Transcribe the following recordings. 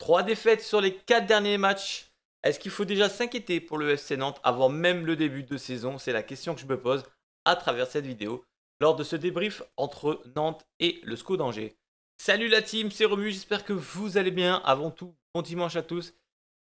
3 défaites sur les 4 derniers matchs. Est-ce qu'il faut déjà s'inquiéter pour le FC Nantes avant même le début de saison? C'est la question que je me pose à travers cette vidéo lors de ce débrief entre Nantes et le SCO d'Angers. Salut la team, c'est Romu, j'espère que vous allez bien. Avant tout, bon dimanche à tous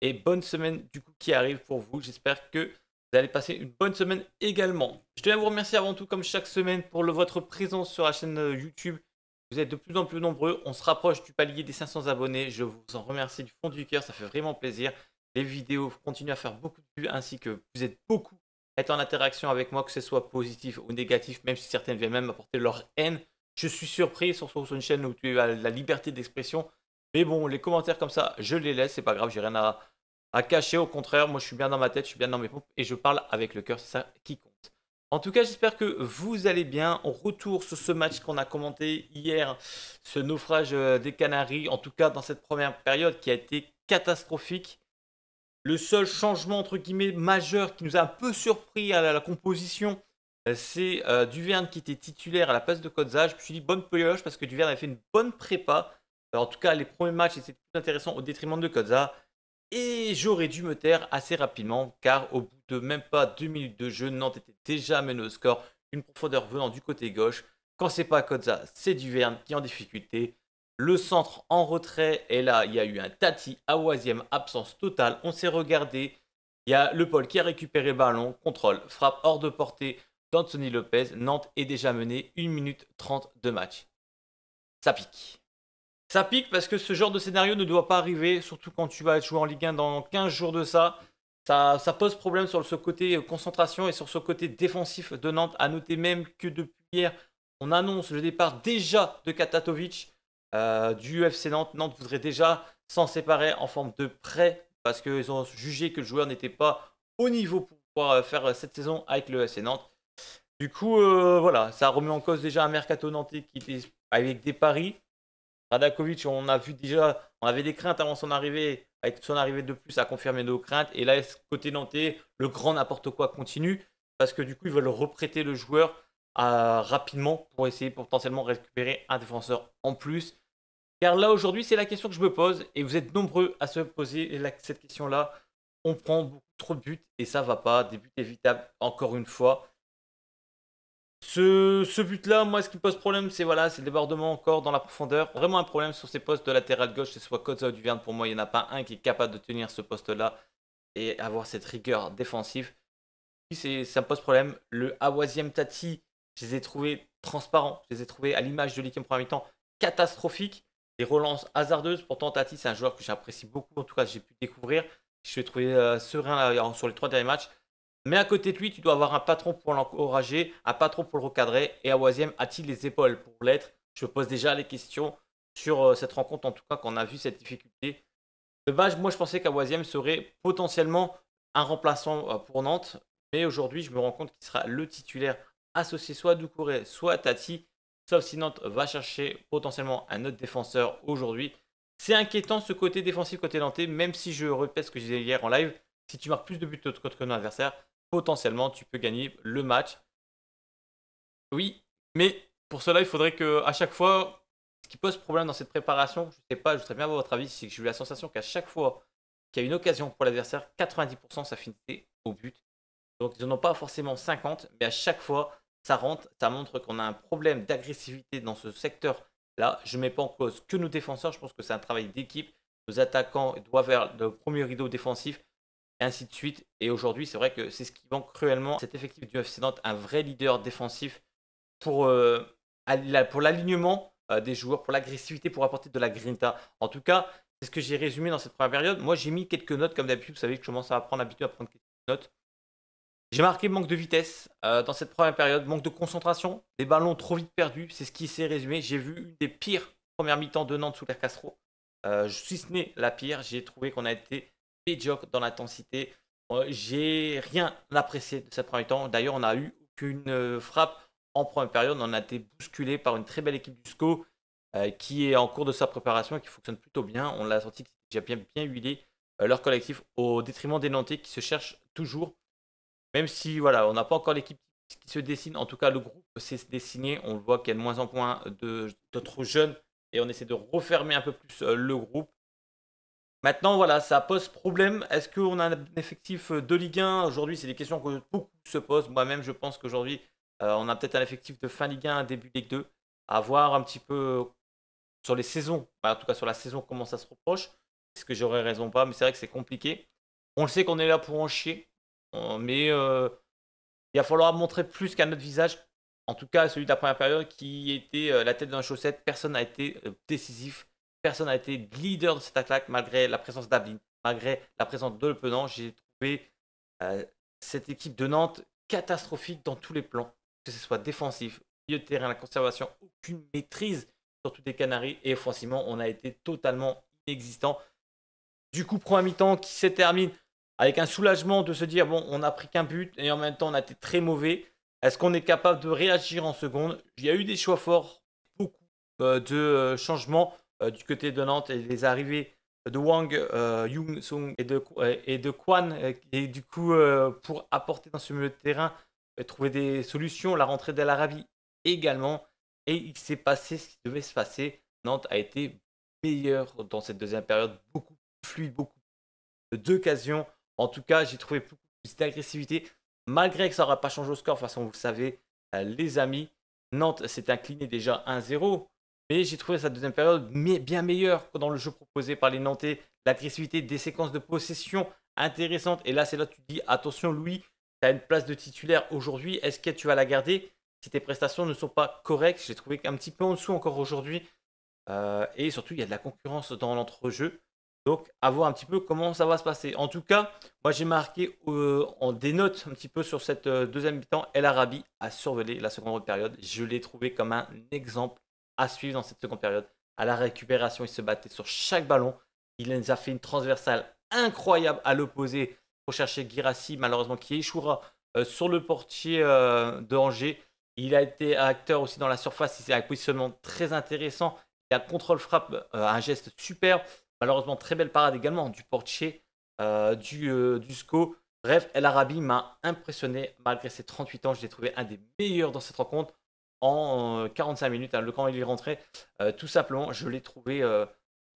et bonne semaine du coup qui arrive pour vous. J'espère que vous allez passer une bonne semaine également. Je tiens à vous remercier avant tout comme chaque semaine pour votre présence sur la chaîne YouTube. Vous êtes de plus en plus nombreux, on se rapproche du palier des 500 abonnés. Je vous en remercie du fond du cœur, ça fait vraiment plaisir. Les vidéos continuent à faire beaucoup de vues ainsi que vous êtes beaucoup à être en interaction avec moi, que ce soit positif ou négatif, même si certaines viennent même apporter leur haine. Je suis surpris sur une chaîne où tu as la liberté d'expression. Mais bon, les commentaires comme ça, je les laisse, c'est pas grave, j'ai rien à cacher. Au contraire, moi je suis bien dans ma tête, je suis bien dans mes pompes et je parle avec le cœur, c'est ça qui compte. En tout cas, j'espère que vous allez bien. On retourne sur ce match qu'on a commenté hier, ce naufrage des Canaries, en tout cas dans cette première période qui a été catastrophique. Le seul changement entre guillemets majeur qui nous a un peu surpris à la composition, c'est Duverne qui était titulaire à la place de Kodza. Je me suis dit bonne pioche parce que Duverne avait fait une bonne prépa. En tout cas, les premiers matchs étaient plus intéressants au détriment de Kodza. Et j'aurais dû me taire assez rapidement car au bout de même pas 2 minutes de jeu, Nantes était déjà mené au score. Une profondeur venant du côté gauche. Quand c'est pas Kodza, c'est Duverne qui est en difficulté. Le centre en retrait et là il y a eu un Tati à Oisième, absence totale. On s'est regardé. Il y a Le Paul qui a récupéré le ballon, contrôle, frappe hors de portée d'Anthony Lopez. Nantes est déjà mené 1 minute 30 de match. Ça pique. Ça pique parce que ce genre de scénario ne doit pas arriver, surtout quand tu vas jouer en Ligue 1 dans 15 jours de ça. Ça pose problème sur ce côté concentration et sur ce côté défensif de Nantes. À noter même que depuis hier, on annonce le départ déjà de Katatovic du FC Nantes. Nantes voudrait déjà s'en séparer en forme de prêt parce qu'ils ont jugé que le joueur n'était pas au niveau pour pouvoir faire cette saison avec le FC Nantes. Du coup, voilà, ça remet en cause déjà un mercato nantais qui était avec des paris. Radakovic, on a vu déjà, on avait des craintes avant son arrivée. Avec son arrivée de plus, ça a confirmé nos craintes. Et là, côté nantais, le grand n'importe quoi continue. Parce que du coup, ils veulent reprêter le joueur rapidement pour essayer potentiellement récupérer un défenseur en plus. Car là, aujourd'hui, c'est la question que je me pose. Et vous êtes nombreux à se poser cette question-là. On prend beaucoup trop de buts et ça va pas. Des buts évitables, encore une fois. Ce but-là, moi, ce qui me pose problème, c'est voilà, c'est le débordement encore dans la profondeur. Vraiment un problème sur ces postes de latéral gauche, que ce soit Kodza ou Duverne. Pour moi, il n'y en a pas un qui est capable de tenir ce poste-là et avoir cette rigueur défensive. Ça me pose problème. Le Awaziem Tati, je les ai trouvés transparents. Je les ai trouvés à l'image de l'équipe en première mi-temps catastrophiques. Des relances hasardeuses. Pourtant, Tati, c'est un joueur que j'apprécie beaucoup. En tout cas, j'ai pu découvrir. Je l'ai trouvé serein là, sur les 3 derniers matchs. Mais à côté de lui, tu dois avoir un patron pour l'encourager, un patron pour le recadrer. Et Awaziem a-t-il les épaules pour l'être? Je pose déjà les questions sur cette rencontre, en tout cas, qu'on a vu cette difficulté. De base, moi, je pensais qu'Awaziem serait potentiellement un remplaçant pour Nantes. Mais aujourd'hui, je me rends compte qu'il sera le titulaire associé soit à Doucouré, soit à Tati. Sauf si Nantes va chercher potentiellement un autre défenseur aujourd'hui. C'est inquiétant ce côté défensif côté nantais, même si je répète ce que je disais hier en live. Si tu marques plus de buts contre ton adversaire, potentiellement tu peux gagner le match. Oui, mais pour cela, il faudrait que à chaque fois, ce qui pose problème dans cette préparation, je sais pas, je voudrais bien avoir votre avis, c'est que j'ai eu la sensation qu'à chaque fois qu'il y a une occasion pour l'adversaire, 90% ça finissait au but. Donc ils n'en ont pas forcément 50, mais à chaque fois, ça rentre, ça montre qu'on a un problème d'agressivité dans ce secteur-là. Je ne mets pas en cause que nos défenseurs, je pense que c'est un travail d'équipe. Nos attaquants doivent faire le premier rideau défensif, et ainsi de suite. Et aujourd'hui, c'est vrai que c'est ce qui manque cruellement. Cet effectif du FC Nantes, un vrai leader défensif pour, pour l'alignement des joueurs, pour l'agressivité, pour apporter de la grinta. En tout cas, c'est ce que j'ai résumé dans cette première période. Moi, j'ai mis quelques notes, comme d'habitude. Vous savez que je commence à prendre l'habitude à prendre quelques notes. J'ai marqué manque de vitesse dans cette première période, manque de concentration, des ballons trop vite perdus, c'est ce qui s'est résumé. J'ai vu une des pires premières mi-temps de Nantes sous l'air Castro. Si ce n'est la pire, j'ai trouvé qu'on a été médiocre dans l'intensité. J'ai rien apprécié de cette première mi-temps. D'ailleurs, on n'a eu aucune frappe en première période. On a été bousculé par une très belle équipe du SCO qui est en cours de sa préparation et qui fonctionne plutôt bien. On l'a senti que c'était déjà bien huilé leur collectif au détriment des Nantais qui se cherchent toujours. Même si voilà, on n'a pas encore l'équipe qui se dessine, en tout cas le groupe s'est dessiné, on voit qu'il y a de moins en moins d'autres jeunes et on essaie de refermer un peu plus le groupe. Maintenant, voilà, ça pose problème. Est-ce qu'on a un effectif de Ligue 1? Aujourd'hui, c'est des questions que beaucoup se posent. Moi-même, je pense qu'aujourd'hui, on a peut-être un effectif de fin Ligue 1, début Ligue 2. À voir un petit peu sur les saisons, en tout cas sur la saison, comment ça se reproche. Est-ce que j'aurais raison ou pas? Mais c'est vrai que c'est compliqué. On le sait qu'on est là pour en chier. Mais il va falloir montrer plus qu'à notre visage. En tout cas, celui de la première période qui était la tête dans la chaussette. Personne n'a été décisif. Personne n'a été leader de cette attaque malgré la présence d'Ablin, malgré la présence de Le Penant. J'ai trouvé cette équipe de Nantes catastrophique dans tous les plans. Que ce soit défensif, milieu de terrain, la conservation, aucune maîtrise sur toutes les Canaries. Et offensivement, on a été totalement inexistant. Du coup, première mi-temps qui se termine avec un soulagement de se dire bon, on n'a pris qu'un but et en même temps, on a été très mauvais. Est-ce qu'on est capable de réagir en seconde? Il y a eu des choix forts, beaucoup de changements du côté de Nantes et les arrivées de Wang, Young Sung et de Kwan. Et du coup, pour apporter dans ce milieu de terrain, trouver des solutions, la rentrée d'El Arabi également. Et il s'est passé ce qui devait se passer. Nantes a été meilleur dans cette deuxième période, beaucoup plus fluide, beaucoup d'occasions. En tout cas, j'ai trouvé beaucoup plus d'agressivité, malgré que ça n'aura pas changé au score. De toute façon, vous le savez, les amis, Nantes s'est incliné déjà 1-0. Mais j'ai trouvé sa deuxième période bien meilleure que dans le jeu proposé par les Nantais. L'agressivité, des séquences de possession intéressantes. Et là, c'est là que tu te dis, attention Louis, tu as une place de titulaire aujourd'hui. Est-ce que tu vas la garder si tes prestations ne sont pas correctes? J'ai trouvé qu'un petit peu en dessous encore aujourd'hui. Et surtout, il y a de la concurrence dans l'entrejeu. Donc, à voir un petit peu comment ça va se passer. En tout cas, moi, j'ai marqué en des notes un petit peu sur cette deuxième mi-temps. El Arabi a survolé la seconde période. Je l'ai trouvé comme un exemple à suivre dans cette seconde période. À la récupération, il se battait sur chaque ballon. Il nous a fait une transversale incroyable à l'opposé pour chercher Guirassy, malheureusement, qui échouera sur le portier de Angers. Il a été acteur aussi dans la surface. Il a un positionnement très intéressant. Il a contrôle frappe, un geste superbe. Malheureusement, très belle parade également du portier du SCO. Bref, El Arabi m'a impressionné malgré ses 38 ans. Je l'ai trouvé un des meilleurs dans cette rencontre en 45 minutes. Le camp il est rentré, tout simplement, je l'ai trouvé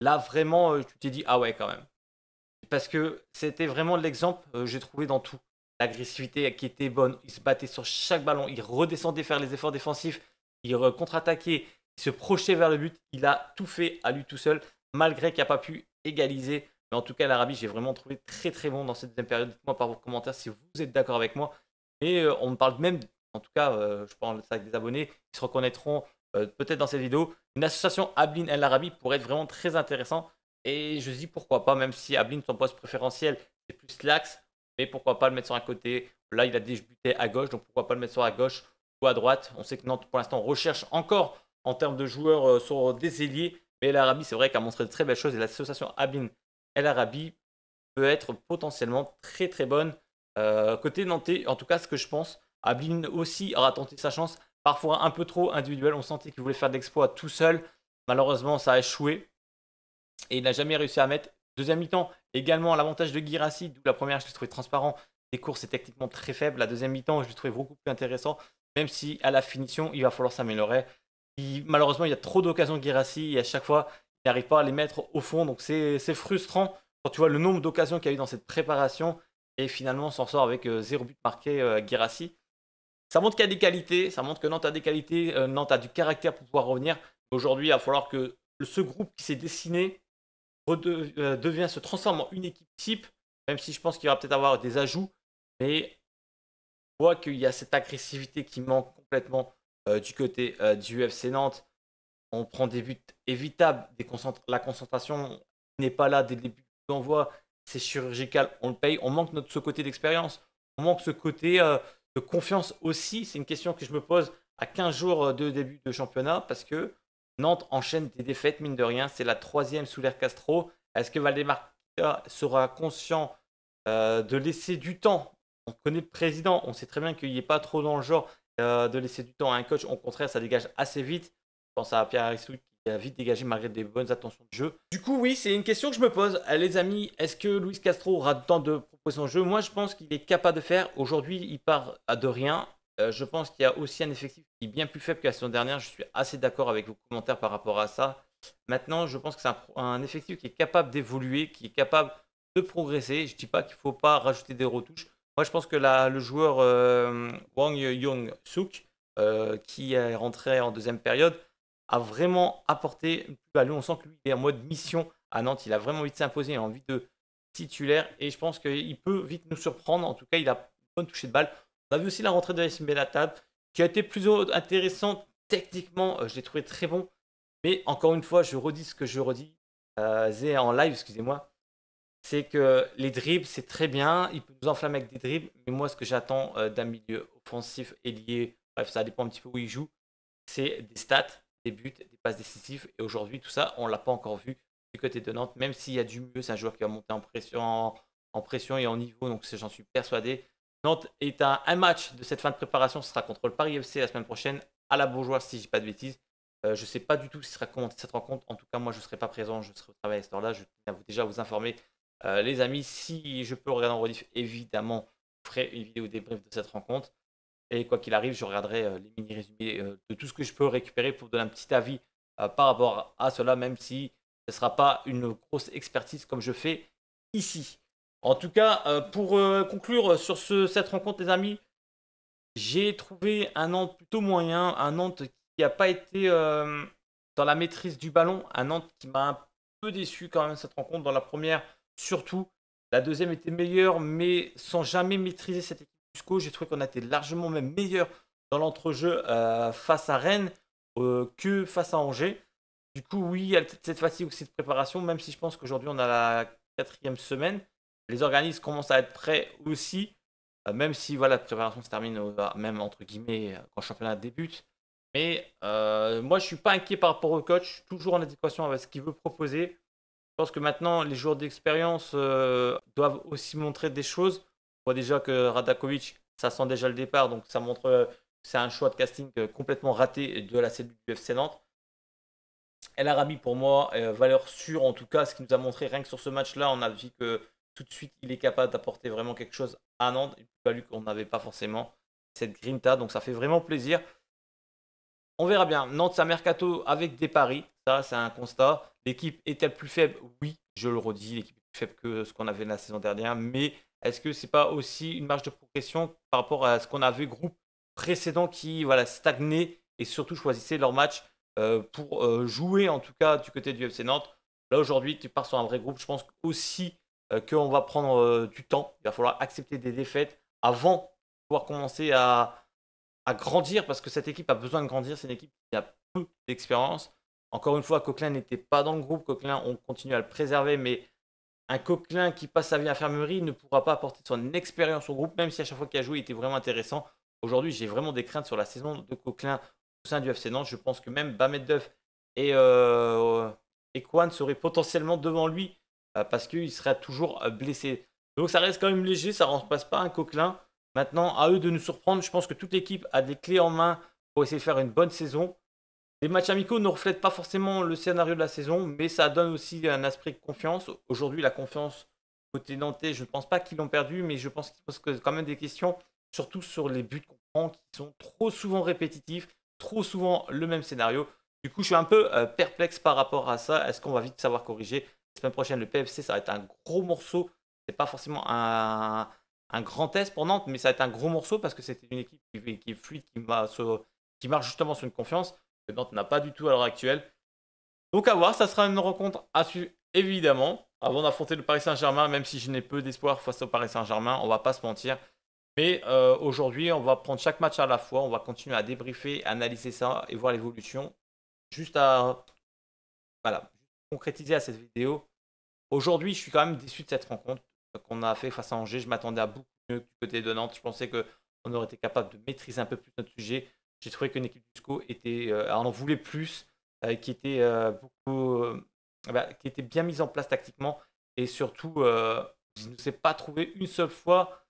là vraiment. Tu t'es dit, ah ouais, quand même. Parce que c'était vraiment l'exemple, j'ai trouvé dans tout. L'agressivité qui était bonne. Il se battait sur chaque ballon. Il redescendait faire les efforts défensifs. Il contre-attaquait. Il se projetait vers le but. Il a tout fait à lui tout seul, malgré qu'il n'a pas pu égaliser. Mais en tout cas, l'Arabie, j'ai vraiment trouvé très très bon dans cette deuxième période. Dites-moi par vos commentaires si vous êtes d'accord avec moi. Et on me parle même, en tout cas, je parle de ça avec des abonnés qui se reconnaîtront peut-être dans cette vidéo. Une association Ablin El Arabi pourrait être vraiment très intéressant. Et je dis pourquoi pas, même si Ablin, son poste préférentiel, c'est plus l'axe. Mais pourquoi pas le mettre sur un côté. Là, il a débuté à gauche, donc pourquoi pas le mettre sur la gauche ou à droite. On sait que Nantes, pour l'instant, recherche encore en termes de joueurs sur des ailiers. Mais El Arabi, c'est vrai qu'elle a montré de très belles choses. Et l'association Ablin El Arabi peut être potentiellement très très bonne. Côté nantais, en tout cas, ce que je pense, Ablin aussi aura tenté sa chance. Parfois un peu trop individuel. On sentait qu'il voulait faire de l'exploit tout seul. Malheureusement, ça a échoué. Et il n'a jamais réussi à mettre. Deuxième mi-temps, également l'avantage de Guirassy, d'où la première, je l'ai trouvé transparent. Les courses, c'est techniquement très faible. La deuxième mi-temps, je l'ai trouvé beaucoup plus intéressant. Même si à la finition, il va falloir s'améliorer. Malheureusement, il y a trop d'occasions de Guirassy et à chaque fois, il n'arrive pas à les mettre au fond. Donc c'est frustrant quand tu vois le nombre d'occasions qu'il y a eu dans cette préparation. Et finalement, on s'en sort avec 0 but marqué Guirassy. Ça montre qu'il y a des qualités. Ça montre que Nantes a des qualités. Nantes a du caractère pour pouvoir revenir. Aujourd'hui, il va falloir que ce groupe qui s'est dessiné se transforme en une équipe type, même si je pense qu'il va peut-être avoir des ajouts, mais on voit qu'il y a cette agressivité qui manque complètement du côté du FC Nantes. On prend des buts évitables, la concentration n'est pas là dès le début d'envoi, c'est chirurgical, on le paye, on manque ce côté d'expérience, on manque ce côté de confiance aussi. C'est une question que je me pose à 15 jours de début de championnat, parce que Nantes enchaîne des défaites, mine de rien. C'est la troisième sous l'ère Castro. Est-ce que Valdemar sera conscient de laisser du temps? On connaît le président. On sait très bien qu'il n'est pas trop dans le genre de laisser du temps à un coach. Au contraire, ça dégage assez vite. Je pense à Pierre Aristide qui a vite dégagé malgré des bonnes attentions de jeu. Du coup, oui, c'est une question que je me pose. Les amis, est-ce que Luis Castro aura le temps de proposer son jeu? Moi, je pense qu'il est capable de faire. Aujourd'hui, il part à de rien. Je pense qu'il y a aussi un effectif qui est bien plus faible que la saison dernière. Je suis assez d'accord avec vos commentaires par rapport à ça. Maintenant, je pense que c'est un effectif qui est capable d'évoluer, qui est capable de progresser. Je ne dis pas qu'il ne faut pas rajouter des retouches. Moi, je pense que le joueur Wang Young-suk, qui est rentré en deuxième période, a vraiment apporté une plus-value. On sent que lui, il est en mode mission à Nantes. Il a vraiment envie de s'imposer, il a envie de titulaire. Et je pense qu'il peut vite nous surprendre. En tout cas, il a une bonne touchée de balle. On a vu aussi la rentrée de Yacine Benatab, qui a été plus intéressante techniquement. Je l'ai trouvé très bon. Mais encore une fois, je redis ce que je redis, Zé en live, excusez-moi, c'est que les dribbles, c'est très bien, il peut nous enflammer avec des dribbles, mais moi, ce que j'attends d'un milieu offensif, ailier, bref, ça dépend un petit peu où il joue, c'est des stats, des buts, des passes décisives, et aujourd'hui, tout ça, on ne l'a pas encore vu du côté de Nantes, même s'il y a du mieux, c'est un joueur qui va monter en pression et en niveau, donc j'en suis persuadé. Nantes est à un match de cette fin de préparation, ce sera contre le Paris FC la semaine prochaine, à la Beaujoire, si je dis pas de bêtises. Je ne sais pas du tout si sera commenté cette rencontre. En tout cas, moi, je ne serai pas présent. Je serai au travail à cette heure-là. Je tiens déjà à vous informer. Les amis, si je peux regarder en rediff, évidemment, je ferai une vidéo débrief de cette rencontre. Et quoi qu'il arrive, je regarderai les mini-résumés de tout ce que je peux récupérer pour donner un petit avis par rapport à cela, même si ce ne sera pas une grosse expertise comme je fais ici. En tout cas, pour conclure sur cette rencontre, les amis, j'ai trouvé un Nantes plutôt moyen, un Nantes qui n'a pas été dans la maîtrise du ballon, un Nantes qui m'a un peu déçu quand même cette rencontre dans la première, surtout. La deuxième était meilleure, mais sans jamais maîtriser cette équipe du SCO. J'ai trouvé qu'on a été largement même meilleur dans l'entrejeu face à Rennes que face à Angers. Du coup, oui, il y a peut-être cette fatigue aussi de préparation, même si je pense qu'aujourd'hui on a la quatrième semaine. Les organismes commencent à être prêts aussi. Même si voilà, la préparation se termine même entre guillemets quand le championnat débute. Mais moi, je ne suis pas inquiet par rapport au coach, toujours en adéquation avec ce qu'il veut proposer. Je pense que maintenant, les joueurs d'expérience doivent aussi montrer des choses. On voit déjà que Radakovic, ça sent déjà le départ, donc ça montre que c'est un choix de casting complètement raté de la cellule du FC Nantes. El Arabi, pour moi, valeur sûre, en tout cas, ce qu'il nous a montré rien que sur ce match-là, on a vu que tout de suite, il est capable d'apporter vraiment quelque chose à Nantes, une plus-value qu'on n'avait pas forcément, cette grinta, donc ça fait vraiment plaisir. On verra bien. Nantes, c'est un mercato avec des paris, ça, c'est un constat. L'équipe est-elle plus faible? Oui, je le redis, l'équipe est plus faible que ce qu'on avait la saison dernière, mais est-ce que c'est pas aussi une marge de progression par rapport à ce qu'on avait groupe précédent qui voilà, stagnait et surtout choisissait leur match pour jouer en tout cas du côté du FC Nantes. Là aujourd'hui, tu pars sur un vrai groupe. Je pense aussi qu'on va prendre du temps. Il va falloir accepter des défaites avant de pouvoir commencer à grandir parce que cette équipe a besoin de grandir. C'est une équipe qui a peu d'expérience. Encore une fois, Coquelin n'était pas dans le groupe. Coquelin, on continue à le préserver, mais un Coquelin qui passe sa vie à l'infirmerie ne pourra pas apporter son expérience au groupe, même si à chaque fois qu'il a joué, il était vraiment intéressant. Aujourd'hui, j'ai vraiment des craintes sur la saison de Coquelin au sein du FC Nantes. Je pense que même Bamed Deuf et Kwan seraient potentiellement devant lui parce qu'il serait toujours blessé. Donc ça reste quand même léger, ça ne remplace pas un Coquelin. Maintenant, à eux de nous surprendre. Je pense que toute l'équipe a des clés en main pour essayer de faire une bonne saison. Les matchs amicaux ne reflètent pas forcément le scénario de la saison, mais ça donne aussi un esprit de confiance. Aujourd'hui, la confiance côté nantais, je ne pense pas qu'ils l'ont perdu, mais je pense qu'ils posent quand même des questions, surtout sur les buts qu'on prend, qui sont trop souvent répétitifs, trop souvent le même scénario. Du coup, je suis un peu perplexe par rapport à ça. Est-ce qu'on va vite savoir corriger? La semaine prochaine, le PFC, ça va être un gros morceau. C'est pas forcément un grand test pour Nantes, mais ça va être un gros morceau parce que c'était une équipe qui est fluide, qui marche justement sur une confiance que Nantes n'a pas du tout à l'heure actuelle. Donc à voir, ça sera une rencontre à suivre évidemment avant d'affronter le Paris Saint-Germain, même si je n'ai peu d'espoir face au Paris Saint-Germain, on va pas se mentir. Mais aujourd'hui, on va prendre chaque match à la fois, on va continuer à débriefer, analyser ça et voir l'évolution. Juste à voilà, concrétiser à cette vidéo. Aujourd'hui, je suis quand même déçu de cette rencontre qu'on a fait face à Angers. Je m'attendais à beaucoup mieux du côté de Nantes. Je pensais qu'on aurait été capable de maîtriser un peu plus notre sujet. J'ai trouvé qu'une équipe du SCO en voulait plus, qui était qui était bien mise en place tactiquement et surtout, je ne sais pas trouvé une seule fois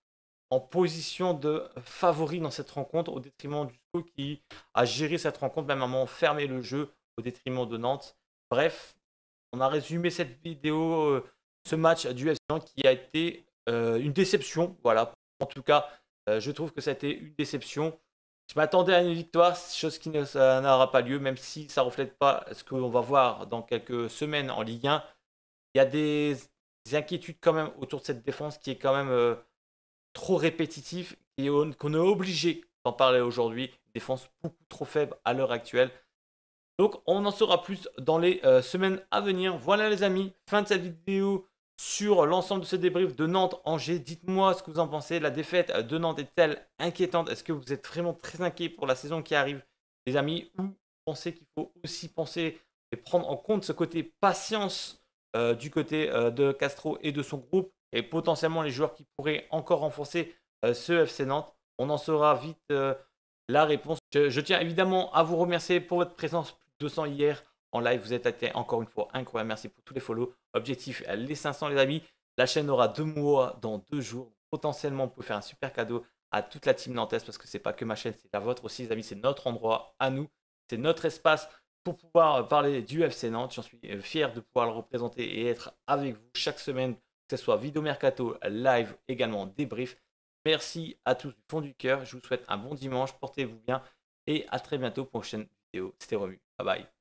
en position de favori dans cette rencontre au détriment du SCO qui a géré cette rencontre, même à un moment fermé le jeu au détriment de Nantes. Bref, on a résumé cette vidéo, ce match du FC Nantes qui a été une déception. Voilà, en tout cas, je trouve que ça a été une déception. Je m'attendais à une victoire, chose qui n'aura pas lieu, même si ça ne reflète pas ce qu'on va voir dans quelques semaines en Ligue 1. Il y a des inquiétudes quand même autour de cette défense qui est quand même trop répétitive et qu'on est obligé d'en parler aujourd'hui. Une défense beaucoup trop faible à l'heure actuelle. Donc on en saura plus dans les semaines à venir. Voilà les amis, fin de cette vidéo sur l'ensemble de ce débrief de Nantes-Angers. Dites-moi ce que vous en pensez. La défaite de Nantes est-elle inquiétante? Est-ce que vous êtes vraiment très inquiet pour la saison qui arrive, les amis? Ou pensez qu'il faut aussi penser et prendre en compte ce côté patience du côté de Castro et de son groupe et potentiellement les joueurs qui pourraient encore renforcer ce FC Nantes? On en saura vite la réponse. Je tiens évidemment à vous remercier pour votre présence. 200 hier en live, vous êtes été encore une fois incroyable. Merci pour tous les follow. Objectif les 500 les amis. La chaîne aura 2 mois dans 2 jours. Potentiellement, on peut faire un super cadeau à toute la team nantaise parce que c'est pas que ma chaîne, c'est la vôtre aussi les amis. C'est notre endroit à nous. C'est notre espace pour pouvoir parler du FC Nantes. J'en suis fier de pouvoir le représenter et être avec vous chaque semaine, que ce soit vidéo mercato, live, également débrief. Merci à tous du fond du cœur. Je vous souhaite un bon dimanche. Portez-vous bien et à très bientôt pour une prochaine vidéo. C'était Romu. Bye bye.